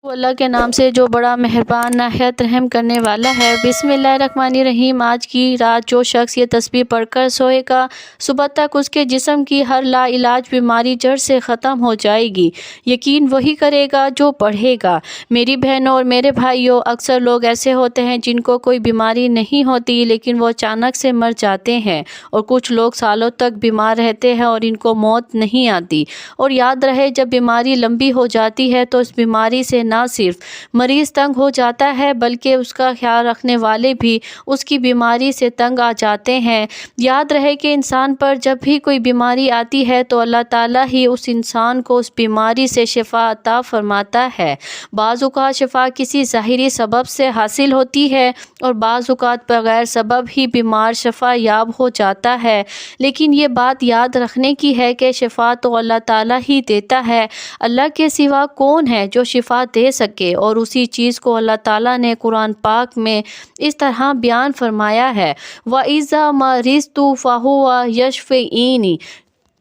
وہ اللہ کے نام سے جو بڑا مہربان نہایت رحم کرنے والا ہے۔ بسم اللہ الرحمن الرحیم۔ آج کی رات جو شخص یہ تسبیح پڑھ کر سوئے گا، صبح تک اس کے جسم کی ہر لا علاج بیماری جڑ سے ختم ہو جائے گی۔ یقین وہی کرے گا جو پڑھے گا۔ میری بہنوں اور میرے بھائیوں، اکثر لوگ ایسے ہوتے ہیں جن کو کوئی بیماری نہیں ہوتی لیکن وہ اچانک سے مر جاتے ہیں، اور کچھ لوگ سالوں تک بیمار رہتے ہیں اور ان کو موت نہیں آتی۔ اور یاد رہے، جب بیماری لمبی ہو جاتی ہے تو اس بیماری سے نہ صرف مریض تنگ ہو جاتا ہے بلکہ اس کا خیال رکھنے والے بھی اس کی بیماری سے تنگ آ جاتے ہیں۔ یاد رہے کہ انسان پر جب بھی کوئی بیماری آتی ہے تو اللہ تعالیٰ ہی اس انسان کو اس بیماری سے شفا عطا فرماتا ہے۔ بعض اوقات شفا کسی ظاہری سبب سے حاصل ہوتی ہے اور بعض اوقات بغیر سبب ہی بیمار شفا یاب ہو جاتا ہے، لیکن یہ بات یاد رکھنے کی ہے کہ شفا تو اللہ تعالیٰ ہی دیتا ہے۔ اللہ کے سوا کون ہے جو شفا دے سکے؟ اور اسی چیز کو اللہ تعالیٰ نے قرآن پاک میں اس طرح بیان فرمایا ہے، وَإِذَا مَرِضْتُ فَهُوَ يَشْفِينِ۔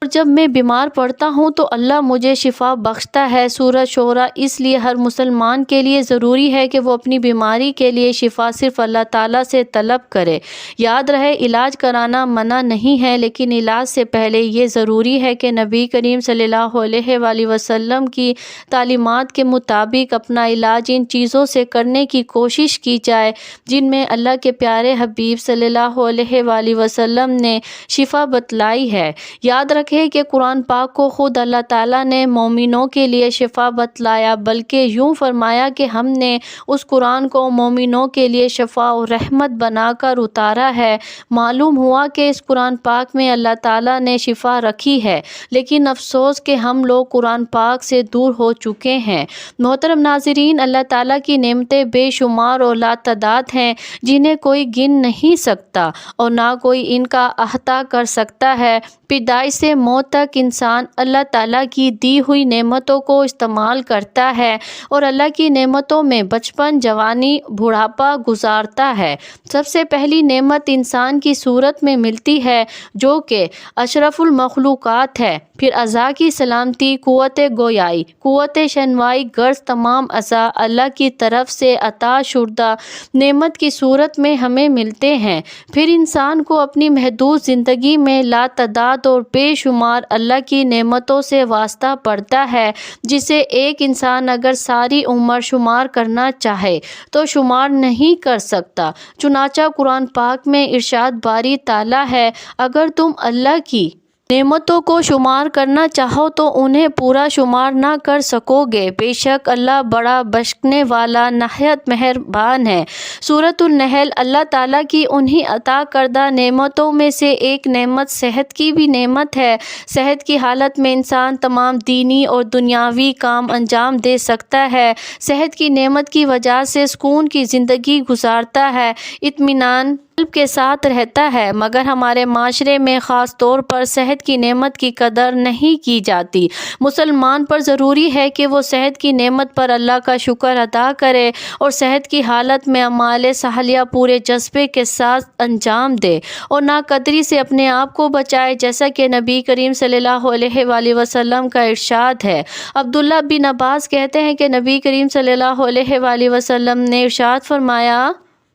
اور جب میں بیمار پڑتا ہوں تو اللہ مجھے شفا بخشتا ہے۔ سورۃ شعراء۔ اس لیے ہر مسلمان کے لیے ضروری ہے کہ وہ اپنی بیماری کے لیے شفا صرف اللہ تعالیٰ سے طلب کرے۔ یاد رہے، علاج کرانا منع نہیں ہے، لیکن علاج سے پہلے یہ ضروری ہے کہ نبی کریم صلی اللہ علیہ وآلہ وسلم کی تعلیمات کے مطابق اپنا علاج ان چیزوں سے کرنے کی کوشش کی جائے جن میں اللہ کے پیارے حبیب صلی اللہ علیہ وآلہ وسلم نے شفا بتلائی ہے۔ یاد رکھیں کہ قرآن پاک کو خود اللہ تعالیٰ نے مومنوں کے لیے شفا بتلایا، بلکہ یوں فرمایا کہ ہم نے اس قرآن کو مومنوں کے لیے شفا و رحمت بنا کر اتارا ہے۔ معلوم ہوا کہ اس قرآن پاک میں اللہ تعالیٰ نے شفا رکھی ہے، لیکن افسوس کہ ہم لوگ قرآن پاک سے دور ہو چکے ہیں۔ محترم ناظرین، اللہ تعالیٰ کی نعمتیں بے شمار اور لاتعداد ہیں جنہیں کوئی گن نہیں سکتا اور نہ کوئی ان کا احاطہ کر سکتا ہے۔ پیدائش سے موت تک انسان اللہ تعالیٰ کی دی ہوئی نعمتوں کو استعمال کرتا ہے اور اللہ کی نعمتوں میں بچپن، جوانی، بڑھاپا گزارتا ہے۔ سب سے پہلی نعمت انسان کی صورت میں ملتی ہے جو کہ اشرف المخلوقات ہے، پھر اعضاء کی سلامتی، قوت گویائی، قوت شنوائی، غرض تمام اعضاء اللہ کی طرف سے عطا شدہ نعمت کی صورت میں ہمیں ملتے ہیں۔ پھر انسان کو اپنی محدود زندگی میں لاتعداد اور بے شمار اللہ کی نعمتوں سے واسطہ پڑتا ہے، جسے ایک انسان اگر ساری عمر شمار کرنا چاہے تو شمار نہیں کر سکتا۔ چنانچہ قرآن پاک میں ارشاد باری تعالیٰ ہے، اگر تم اللہ کی نعمتوں کو شمار کرنا چاہو تو انہیں پورا شمار نہ کر سکو گے، بے شک اللہ بڑا بخشنے والا نہایت مہربان ہے۔ سورۃ النحل۔ اللہ تعالیٰ کی انہی عطا کردہ نعمتوں میں سے ایک نعمت صحت کی بھی نعمت ہے۔ صحت کی حالت میں انسان تمام دینی اور دنیاوی کام انجام دے سکتا ہے۔ صحت کی نعمت کی وجہ سے سکون کی زندگی گزارتا ہے، اطمینان قلب کے ساتھ رہتا ہے، مگر ہمارے معاشرے میں خاص طور پر صحت کی نعمت کی قدر نہیں کی جاتی۔ مسلمان پر ضروری ہے کہ وہ صحت کی نعمت پر اللہ کا شکر ادا کرے اور صحت کی حالت میں اعمال صالحہ پورے جذبے کے ساتھ انجام دے اور ناقدری سے اپنے آپ کو بچائے، جیسا کہ نبی کریم صلی اللہ علیہ وآلہ وسلم کا ارشاد ہے۔ عبداللہ بن عباس کہتے ہیں کہ نبی کریم صلی اللہ علیہ وآلہ وسلم نے ارشاد فرمایا،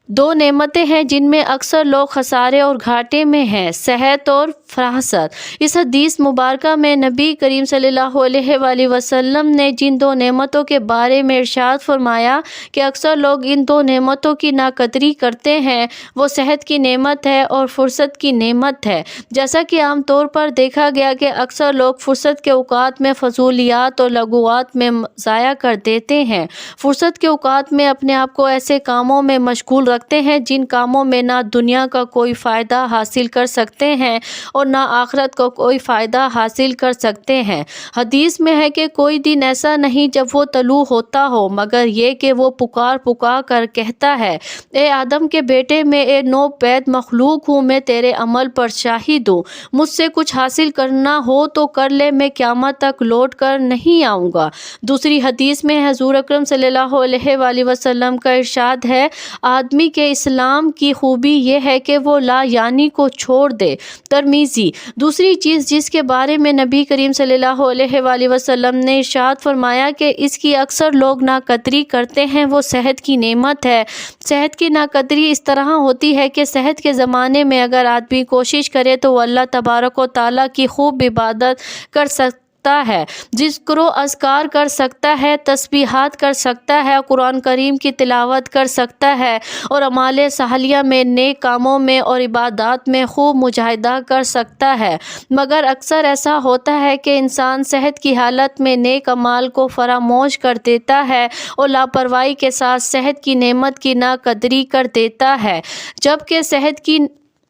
دو نعمتیں ہیں جن میں اکثر لوگ خسارے اور گھاٹے میں ہیں، صحت اور فراست۔ اس حدیث مبارکہ میں نبی کریم صلی اللہ علیہ وآلہ وسلم نے جن دو نعمتوں کے بارے میں ارشاد فرمایا کہ اکثر لوگ ان دو نعمتوں کی ناقدری کرتے ہیں، وہ صحت کی نعمت ہے اور فرصت کی نعمت ہے۔ جیسا کہ عام طور پر دیکھا گیا کہ اکثر لوگ فرصت کے اوقات میں فضولیات اور لغوات میں ضائع کر دیتے ہیں۔ فرصت کے اوقات میں اپنے آپ کو ایسے کاموں میں مشغول رکھتے ہیں جن کاموں میں نہ دنیا کا کوئی فائدہ حاصل کر سکتے ہیں اور نہ آخرت کو کوئی فائدہ حاصل کر سکتے ہیں۔ حدیث میں ہے کہ کوئی دن ایسا نہیں جب وہ طلوع ہوتا ہو مگر یہ کہ وہ پکار پکار کر کہتا ہے، اے آدم کے بیٹے، میں ایک نو پید مخلوق ہوں، میں تیرے عمل پر شاہد ہوں، مجھ سے کچھ حاصل کرنا ہو تو کر لے، میں قیامت تک لوٹ کر نہیں آؤں گا۔ دوسری حدیث میں حضور اکرم صلی اللہ علیہ وآلہ وسلم کا ارشاد ہے، آدمی آدمی کے اسلام کی خوبی یہ ہے کہ وہ لا یعنی کو چھوڑ دے۔ ترمذی۔ دوسری چیز جس کے بارے میں نبی کریم صلی اللہ علیہ وآلہ وسلم نے ارشاد فرمایا کہ اس کی اکثر لوگ ناقدری کرتے ہیں، وہ صحت کی نعمت ہے۔ صحت کی ناقدری اس طرح ہوتی ہے کہ صحت کے زمانے میں اگر آدمی کوشش کرے تو وہ اللہ تبارک و تعالیٰ کی خوب عبادت کر سکتا ہے، ذکر و اذکار کر سکتا ہے، تسبیحات کر سکتا ہے، قرآن کریم کی تلاوت کر سکتا ہے اور اعمال صالحہ میں، نیک کاموں میں اور عبادات میں خوب مجاہدہ کر سکتا ہے۔ مگر اکثر ایسا ہوتا ہے کہ انسان صحت کی حالت میں نیک اعمال کو فراموش کر دیتا ہے اور لاپرواہی کے ساتھ صحت کی نعمت کی ناقدری کر دیتا ہے، جبکہ صحت کی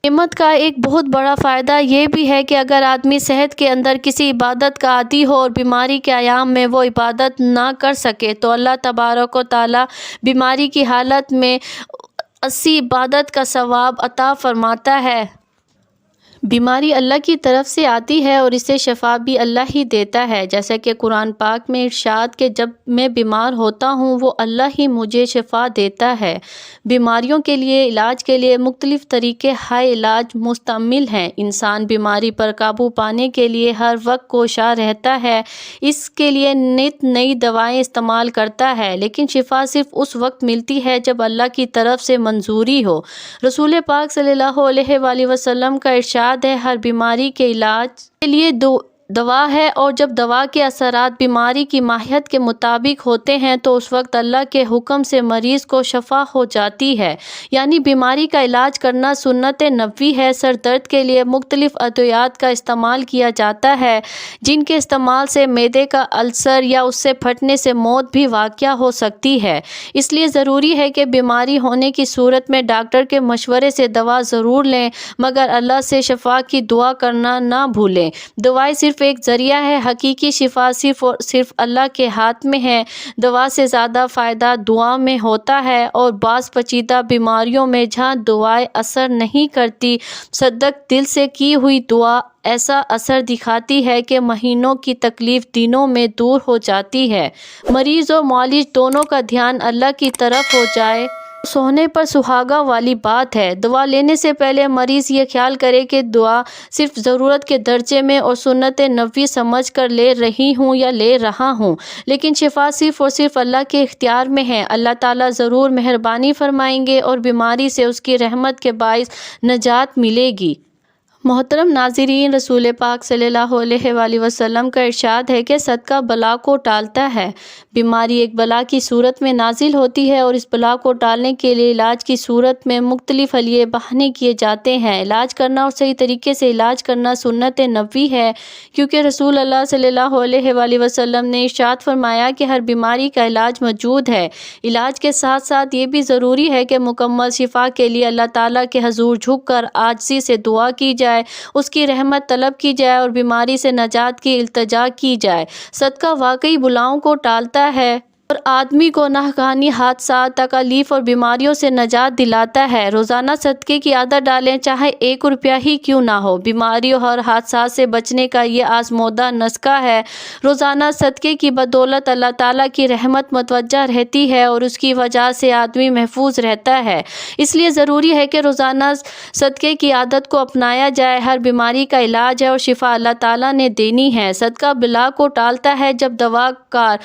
نعمت کا ایک بہت بڑا فائدہ یہ بھی ہے کہ اگر آدمی صحت کے اندر کسی عبادت کا عادی ہو اور بیماری کے ایام میں وہ عبادت نہ کر سکے تو اللہ تبارک و تعالیٰ بیماری کی حالت میں اسی عبادت کا ثواب عطا فرماتا ہے۔ بیماری اللہ کی طرف سے آتی ہے اور اسے شفا بھی اللہ ہی دیتا ہے، جیسا کہ قرآن پاک میں ارشاد کہ جب میں بیمار ہوتا ہوں وہ اللہ ہی مجھے شفا دیتا ہے۔ بیماریوں کے لیے علاج کے لیے مختلف طریقے ہائے علاج مستعمل ہیں۔ انسان بیماری پر قابو پانے کے لیے ہر وقت کوشاں رہتا ہے، اس کے لیے نت نئی دوائیں استعمال کرتا ہے، لیکن شفا صرف اس وقت ملتی ہے جب اللہ کی طرف سے منظوری ہو۔ رسول پاک صلی اللہ علیہ وآلہ وسلم کا ارشاد ہے، ہر بیماری کے علاج کے لیے دوا ہے، اور جب دوا کے اثرات بیماری کی ماہیت کے مطابق ہوتے ہیں تو اس وقت اللہ کے حکم سے مریض کو شفا ہو جاتی ہے۔ یعنی بیماری کا علاج کرنا سنت نبوی ہے۔ سر درد کے لیے مختلف ادویات کا استعمال کیا جاتا ہے، جن کے استعمال سے معدے کا السر یا اس سے پھٹنے سے موت بھی واقع ہو سکتی ہے۔ اس لیے ضروری ہے کہ بیماری ہونے کی صورت میں ڈاکٹر کے مشورے سے دوا ضرور لیں، مگر اللہ سے شفا کی دعا کرنا نہ بھولیں۔ دوائیں صرف ایک ذریعہ ہے، حقیقی شفا صرف اور صرف اللہ کے ہاتھ میں ہے۔ دوا سے زیادہ فائدہ دعا میں ہوتا ہے، اور بعض پیچیدہ بیماریوں میں جہاں دعائیں اثر نہیں کرتی، صدق دل سے کی ہوئی دعا ایسا اثر دکھاتی ہے کہ مہینوں کی تکلیف دنوں میں دور ہو جاتی ہے۔ مریض اور معالج دونوں کا دھیان اللہ کی طرف ہو جائے سونے پر سہاگا والی بات ہے۔ دوا لینے سے پہلے مریض یہ خیال کرے کہ دعا صرف ضرورت کے درجے میں اور سنت نبوی سمجھ کر لے رہی ہوں یا لے رہا ہوں، لیکن شفا صرف اور صرف اللہ کے اختیار میں ہے۔ اللہ تعالیٰ ضرور مہربانی فرمائیں گے اور بیماری سے اس کی رحمت کے باعث نجات ملے گی۔ محترم ناظرین، رسول پاک صلی اللہ علیہ وآلہ وسلم کا ارشاد ہے کہ صدقہ بلا کو ٹالتا ہے۔ بیماری ایک بلا کی صورت میں نازل ہوتی ہے اور اس بلا کو ٹالنے کے لیے علاج کی صورت میں مختلف حلیے بہانے کیے جاتے ہیں۔ علاج کرنا اور صحیح طریقے سے علاج کرنا سنت نبوی ہے، کیونکہ رسول اللہ صلی اللہ علیہ وآلہ وسلم نے ارشاد فرمایا کہ ہر بیماری کا علاج موجود ہے۔ علاج کے ساتھ ساتھ یہ بھی ضروری ہے کہ مکمل شفا کے لیے اللہ تعالیٰ کے حضور جھک کر عاجزی سے دعا کی جائے، اس کی رحمت طلب کی جائے اور بیماری سے نجات کی التجا کی جائے۔ صدقہ واقعی بلاؤں کو ٹالتا ہے اور آدمی کو ناگہانی حادثات، تکالیف اور بیماریوں سے نجات دلاتا ہے۔ روزانہ صدقے کی عادت ڈالیں، چاہے 1 روپیہ ہی کیوں نہ ہو۔ بیماریوں اور حادثات سے بچنے کا یہ آزمودہ نسخہ ہے۔ روزانہ صدقے کی بدولت اللہ تعالیٰ کی رحمت متوجہ رہتی ہے اور اس کی وجہ سے آدمی محفوظ رہتا ہے۔ اس لیے ضروری ہے کہ روزانہ صدقے کی عادت کو اپنایا جائے۔ ہر بیماری کا علاج ہے اور شفا اللہ تعالیٰ نے دینی ہے۔ صدقہ بلا کو ٹالتا ہے۔ جب دوا کار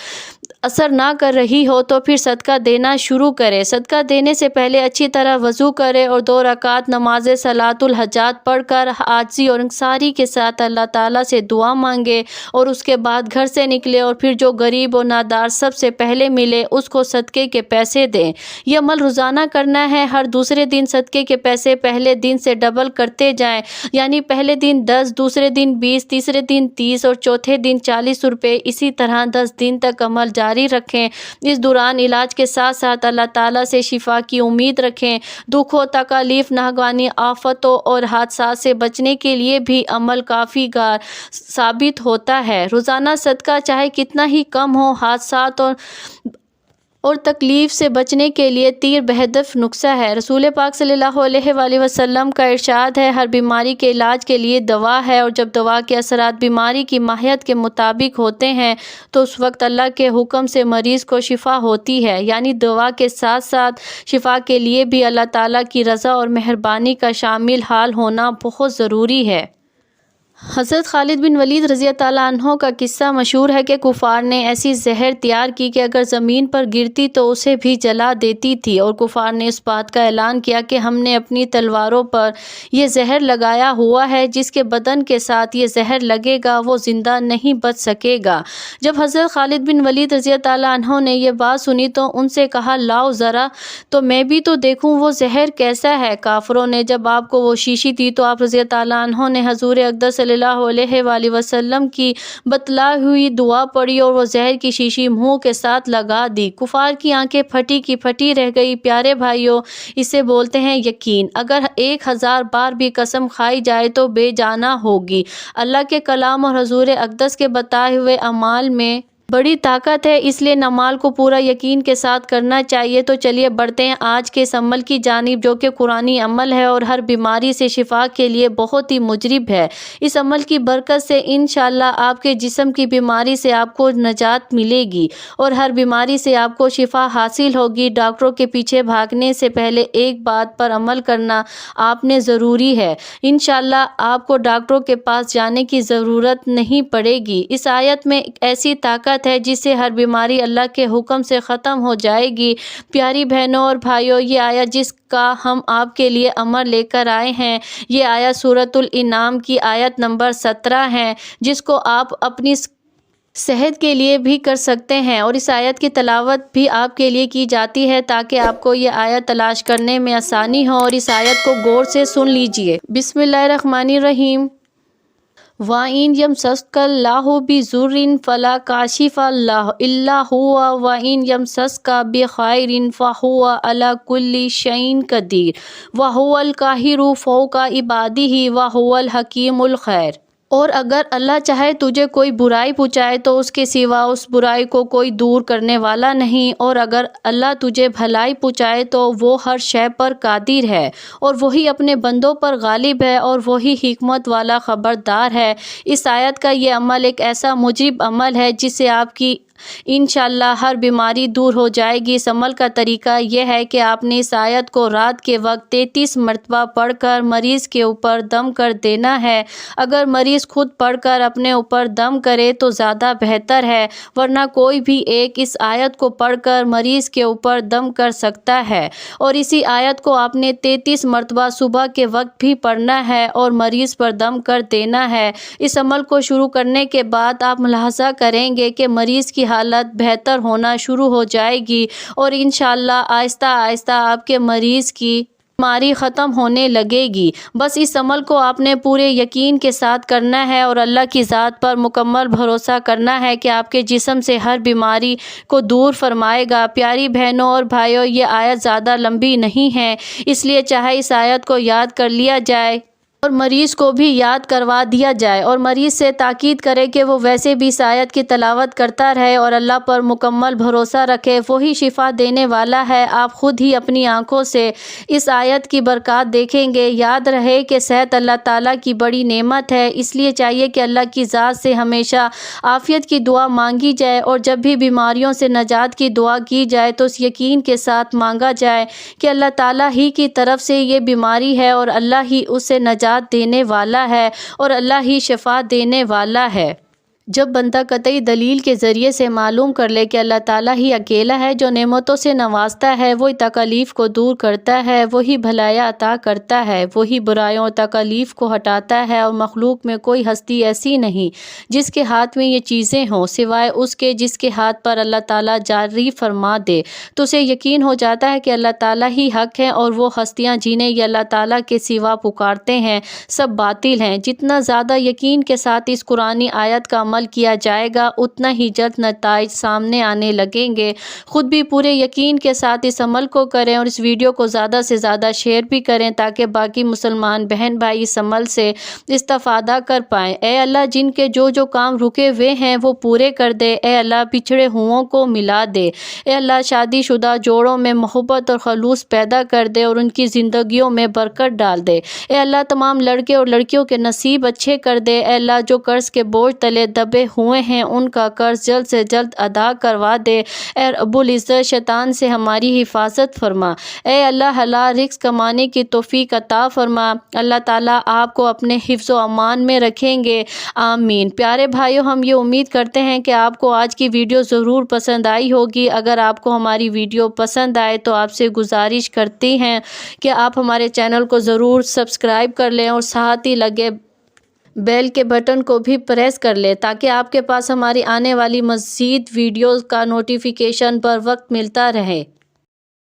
اثر نہ کر رہی ہو تو پھر صدقہ دینا شروع کرے۔ صدقہ دینے سے پہلے اچھی طرح وضو کرے اور 2 رکعت نماز صلاۃ الحاجات پڑھ کر عاجزی اور انکساری کے ساتھ اللہ تعالیٰ سے دعا مانگے، اور اس کے بعد گھر سے نکلے اور پھر جو غریب اور نادار سب سے پہلے ملے اس کو صدقے کے پیسے دیں۔ یہ عمل روزانہ کرنا ہے۔ ہر دوسرے دن صدقے کے پیسے پہلے دن سے ڈبل کرتے جائیں، یعنی پہلے دن 10، دوسرے دن 20، تیسرے دن 30 اور چوتھے دن 40 روپے، اسی طرح 10 دن تک عمل جاری رکھیں۔ اس دوران علاج کے ساتھ ساتھ اللہ تعالیٰ سے شفا کی امید رکھیں۔ دکھوں، تکالیف، ناگہانی آفتوں اور حادثات سے بچنے کے لیے بھی عمل کافی گار ثابت ہوتا ہے۔ روزانہ صدقہ چاہے کتنا ہی کم ہو، حادثات اور تکلیف سے بچنے کے لیے تیر بہدف نسخہ ہے۔ رسول پاک صلی اللہ علیہ وآلہ وسلم کا ارشاد ہے، ہر بیماری کے علاج کے لیے دوا ہے، اور جب دوا کے اثرات بیماری کی ماہیت کے مطابق ہوتے ہیں تو اس وقت اللہ کے حکم سے مریض کو شفا ہوتی ہے۔ یعنی دوا کے ساتھ ساتھ شفا کے لیے بھی اللہ تعالیٰ کی رضا اور مہربانی کا شامل حال ہونا بہت ضروری ہے۔ حضرت خالد بن ولید رضی اللہ عنہ کا قصہ مشہور ہے کہ کفار نے ایسی زہر تیار کی کہ اگر زمین پر گرتی تو اسے بھی جلا دیتی تھی، اور کفار نے اس بات کا اعلان کیا کہ ہم نے اپنی تلواروں پر یہ زہر لگایا ہوا ہے، جس کے بدن کے ساتھ یہ زہر لگے گا وہ زندہ نہیں بچ سکے گا۔ جب حضرت خالد بن ولید رضی اللہ عنہ نے یہ بات سنی تو ان سے کہا، لاؤ ذرا تو میں بھی تو دیکھوں وہ زہر کیسا ہے۔ کافروں نے جب آپ کو وہ شیشی دی تو آپ رضی اللہ عنہ نے حضور اقدس صلی اللہ علیہ وآلہ وسلم کی بتلائی ہوئی دعا پڑھی اور وہ زہر کی شیشی منہ کے ساتھ لگا دی۔ کفار کی آنکھیں پھٹی کی پھٹی رہ گئی۔ پیارے بھائیوں، اسے بولتے ہیں یقین۔ اگر 1000 بار بھی قسم کھائی جائے تو بے جانا ہوگی۔ اللہ کے کلام اور حضور اقدس کے بتائے ہوئے اعمال میں بڑی طاقت ہے، اس لیے ان اعمال کو پورا یقین کے ساتھ کرنا چاہیے۔ تو چلیے بڑھتے ہیں آج کے اس عمل کی جانب جو کہ قرآنی عمل ہے اور ہر بیماری سے شفا کے لیے بہت ہی مجرب ہے۔ اس عمل کی برکت سے انشاءاللہ آپ کے جسم کی بیماری سے آپ کو نجات ملے گی اور ہر بیماری سے آپ کو شفا حاصل ہوگی۔ ڈاکٹروں کے پیچھے بھاگنے سے پہلے ایک بات پر عمل کرنا آپ نے ضروری ہے۔ انشاءاللہ آپ کو ڈاکٹروں کے پاس جانے کی ضرورت نہیں پڑے گی۔ اس آیت میں ایک ایسی طاقت ہے جس سے ہر بیماری اللہ کے حکم سے ختم ہو جائے گی۔ پیاری بہنوں اور بھائیوں، یہ آیت جس کا ہم آپ کے لیے امر لے کر آئے ہیں، یہ آیت سورۃ الانعام کی آیت نمبر 17 ہے، جس کو آپ اپنی صحت کے لیے بھی کر سکتے ہیں، اور اس آیت کی تلاوت بھی آپ کے لیے کی جاتی ہے تاکہ آپ کو یہ آیت تلاش کرنے میں آسانی ہو، اور اس آیت کو غور سے سن لیجئے۔ بسم اللہ الرحمن الرحیم۔ وَإِنْ يَمْسَسْكَ اللَّهُ بِضُرٍّ فَلَا كَاشِفَ لَهُ إِلَّا هُوَ وَإِنْ يَمْسَسْكَ بِخَيْرٍ فَهُوَ عَلَى كُلِّ شَيْءٍ قَدِيرٌ وَهُوَ الْقَاهِرُ فَوْقَ عِبَادِهِ وَهُوَ الْحَكِيمُ الْخَبِيرُ۔ اور اگر اللہ چاہے تجھے کوئی برائی پہنچائے تو اس کے سوا اس برائی کو کوئی دور کرنے والا نہیں، اور اگر اللہ تجھے بھلائی پہنچائے تو وہ ہر شے پر قادر ہے، اور وہی اپنے بندوں پر غالب ہے، اور وہی حکمت والا خبردار ہے۔ اس آیت کا یہ عمل ایک ایسا مجرب عمل ہے جس سے آپ کی انشاءاللہ ہر بیماری دور ہو جائے گی۔ اس عمل کا طریقہ یہ ہے کہ آپ نے اس آیت کو رات کے وقت 33 مرتبہ پڑھ کر مریض کے اوپر دم کر دینا ہے۔ اگر مریض خود پڑھ کر اپنے اوپر دم کرے تو زیادہ بہتر ہے، ورنہ کوئی بھی ایک اس آیت کو پڑھ کر مریض کے اوپر دم کر سکتا ہے، اور اسی آیت کو آپ نے 33 مرتبہ صبح کے وقت بھی پڑھنا ہے اور مریض پر دم کر دینا ہے۔ اس عمل کو شروع کرنے کے بعد آپ ملاحظہ کریں گے کہ مریض کی حالت بہتر ہونا شروع ہو جائے گی، اور انشاءاللہ آہستہ آہستہ آپ کے مریض کی بیماری ختم ہونے لگے گی۔ بس اس عمل کو آپ نے پورے یقین کے ساتھ کرنا ہے اور اللہ کی ذات پر مکمل بھروسہ کرنا ہے کہ آپ کے جسم سے ہر بیماری کو دور فرمائے گا۔ پیاری بہنوں اور بھائیوں، یہ آیت زیادہ لمبی نہیں ہے، اس لیے چاہے اس آیت کو یاد کر لیا جائے اور مریض کو بھی یاد کروا دیا جائے، اور مریض سے تاکید کرے کہ وہ ویسے بھی اس آیت کی تلاوت کرتا رہے اور اللہ پر مکمل بھروسہ رکھے، وہی شفا دینے والا ہے۔ آپ خود ہی اپنی آنکھوں سے اس آیت کی برکات دیکھیں گے۔ یاد رہے کہ صحت اللہ تعالیٰ کی بڑی نعمت ہے، اس لیے چاہیے کہ اللہ کی ذات سے ہمیشہ عافیت کی دعا مانگی جائے، اور جب بھی بیماریوں سے نجات کی دعا کی جائے تو اس یقین کے ساتھ مانگا جائے کہ اللہ تعالیٰ ہی کی طرف سے یہ بیماری ہے اور اللہ ہی اسے نجات دینے والا ہے اور اللہ ہی شفا دینے والا ہے۔ جب بندہ قطعی دلیل کے ذریعے سے معلوم کر لے کہ اللہ تعالیٰ ہی اکیلا ہے جو نعمتوں سے نوازتا ہے، وہی تکالیف کو دور کرتا ہے، وہی بھلائیاں عطا کرتا ہے، وہی برائیوں اور تکالیف کو ہٹاتا ہے، اور مخلوق میں کوئی ہستی ایسی نہیں جس کے ہاتھ میں یہ چیزیں ہوں سوائے اس کے جس کے ہاتھ پر اللہ تعالیٰ جاری فرما دے، تو اسے یقین ہو جاتا ہے کہ اللہ تعالیٰ ہی حق ہے، اور وہ ہستیاں جنہیں یہ اللہ تعالیٰ کے سوا پکارتے ہیں سب باطل ہیں۔ جتنا زیادہ یقین کے ساتھ اس قرآنی آیت کا عمل عمل کیا جائے گا اتنا ہی جلد نتائج سامنے آنے لگیں گے۔ خود بھی پورے یقین کے ساتھ اس عمل کو کریں اور اس ویڈیو کو زیادہ سے زیادہ شیئر بھی کریں تاکہ باقی مسلمان بہن بھائی اس عمل سے استفادہ کر پائیں۔ اے اللہ جن کے جو کام رکے ہوئے ہیں وہ پورے کر دے۔ اے اللہ بچھڑے ہوں کو ملا دے۔ اے اللہ شادی شدہ جوڑوں میں محبت اور خلوص پیدا کر دے اور ان کی زندگیوں میں برکت ڈال دے۔ اے اللہ تمام لڑکے اور لڑکیوں کے نصیب اچھے کر دے۔ اے اللہ جو قرض کے بوجھ تلے دبے ہوئے ہیں ان کا قرض جلد سے جلد ادا کروا دے۔ اے رب العزت شیطان سے ہماری حفاظت فرما۔ اے اللہ حلال رزق کمانے کی توفیق عطا فرما۔ اللہ تعالیٰ آپ کو اپنے حفظ و امان میں رکھیں گے، آمین۔ پیارے بھائیوں، ہم یہ امید کرتے ہیں کہ آپ کو آج کی ویڈیو ضرور پسند آئی ہوگی۔ اگر آپ کو ہماری ویڈیو پسند آئے تو آپ سے گزارش کرتی ہیں کہ آپ ہمارے چینل کو ضرور سبسکرائب کر لیں اور ساتھ ہی لگے بیل کے بٹن کو بھی پریس کر لیں تاکہ آپ کے پاس ہماری آنے والی مزید ویڈیوز کا نوٹیفیکیشن پر وقت ملتا رہے۔